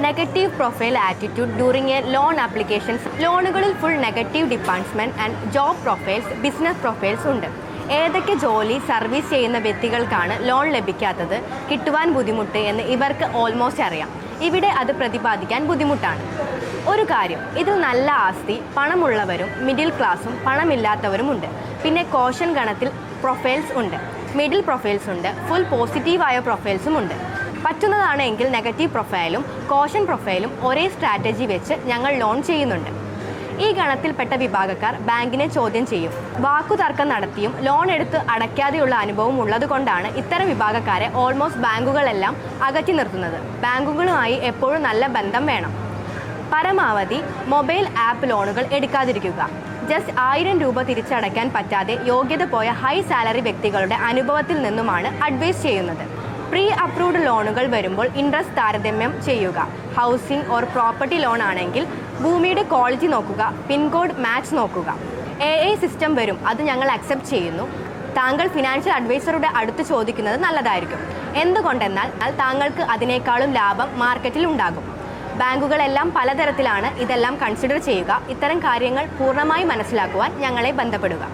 Negative profile attitude during a loan applications. ലോണുകളിൽ full negative department and job profiles, business profiles ഉണ്ട്. ഏതൊക്കെ ജോലി service ചെയ്യുന്ന വ്യക്തികൾക്കാണ് loan ലഭിക്കാത്തത്, കിട്ടുവാൻ ബുദ്ധിമുട്ട് എന്ന് ഇവർക്ക് ഓൾമോസ്റ്റ് അറിയാം. ഇവിടെ അത് പ്രതിപാദിക്കാൻ ബുദ്ധിമുട്ടാണ്. ഒരു കാര്യം, ഇതിൽ നല്ല ആസ്തി, പണമുള്ളവരും മിഡിൽ ക്ലാസ്സും പണമില്ലാത്തവരുമുണ്ട്. പിന്നെ കോഷൻ ഗണത്തിൽ പ്രൊഫൈൽസ് ഉണ്ട്, മിഡിൽ പ്രൊഫൈൽസ് ഉണ്ട്, ഫുൾ പോസിറ്റീവായ പ്രൊഫൈൽസും ഉണ്ട്. പറ്റുന്നതാണെങ്കിൽ നെഗറ്റീവ് പ്രൊഫൈലും കോഷൻ പ്രൊഫൈലും ഒരേ സ്ട്രാറ്റജി വെച്ച് ഞങ്ങൾ ലോൺ ചെയ്യുന്നുണ്ട്. ഈ ഗണത്തിൽപ്പെട്ട വിഭാഗക്കാർ ബാങ്കിനെ ചോദ്യം ചെയ്യും. വാക്കുതർക്കം നടത്തിയും ലോൺ എടുത്ത് അടയ്ക്കാതെയുള്ള അനുഭവം ഉള്ളതുകൊണ്ടാണ് ഇത്തരം വിഭാഗക്കാരെ ഓൾമോസ്റ്റ് ബാങ്കുകളെല്ലാം അകറ്റി നിർത്തുന്നത്. ബാങ്കുകളുമായി എപ്പോഴും നല്ല ബന്ധം വേണം. പരമാവധി മൊബൈൽ ആപ്പ് ലോണുകൾ എടുക്കാതിരിക്കുക. ജസ്റ്റ് 1000 രൂപ തിരിച്ചടയ്ക്കാൻ പറ്റാതെ യോഗ്യത പോയ ഹൈ സാലറി വ്യക്തികളുടെ അനുഭവത്തിൽ നിന്നുമാണ് അഡ്വൈസ് ചെയ്യുന്നത്. പ്രീ അപ്രൂവ്ഡ് ലോണുകൾ വരുമ്പോൾ ഇൻട്രസ്റ്റ് താരതമ്യം ചെയ്യുക. ഹൗസിംഗ് ഓർ പ്രോപ്പർട്ടി ലോൺ ആണെങ്കിൽ ഭൂമിയുടെ ക്വാളിറ്റി നോക്കുക, പിൻകോഡ് മാച്ച് നോക്കുക. AI സിസ്റ്റം വരും, അത് ഞങ്ങൾ അക്സെപ്റ്റ് ചെയ്യുന്നു. താങ്കൾ ഫിനാൻഷ്യൽ അഡ്വൈസറുടെ അടുത്ത് ചോദിക്കുന്നത് നല്ലതായിരിക്കും. എന്തുകൊണ്ടെന്നാൽ താങ്കൾക്ക് അതിനേക്കാളും ലാഭം മാർക്കറ്റിൽ ഉണ്ടാകും. ബാങ്കുകളെല്ലാം പലതരത്തിലാണ്, ഇതെല്ലാം കൺസിഡർ ചെയ്യുക. ഇത്തരം കാര്യങ്ങൾ പൂർണ്ണമായി മനസ്സിലാക്കുവാൻ ഞങ്ങളെ ബന്ധപ്പെടുക.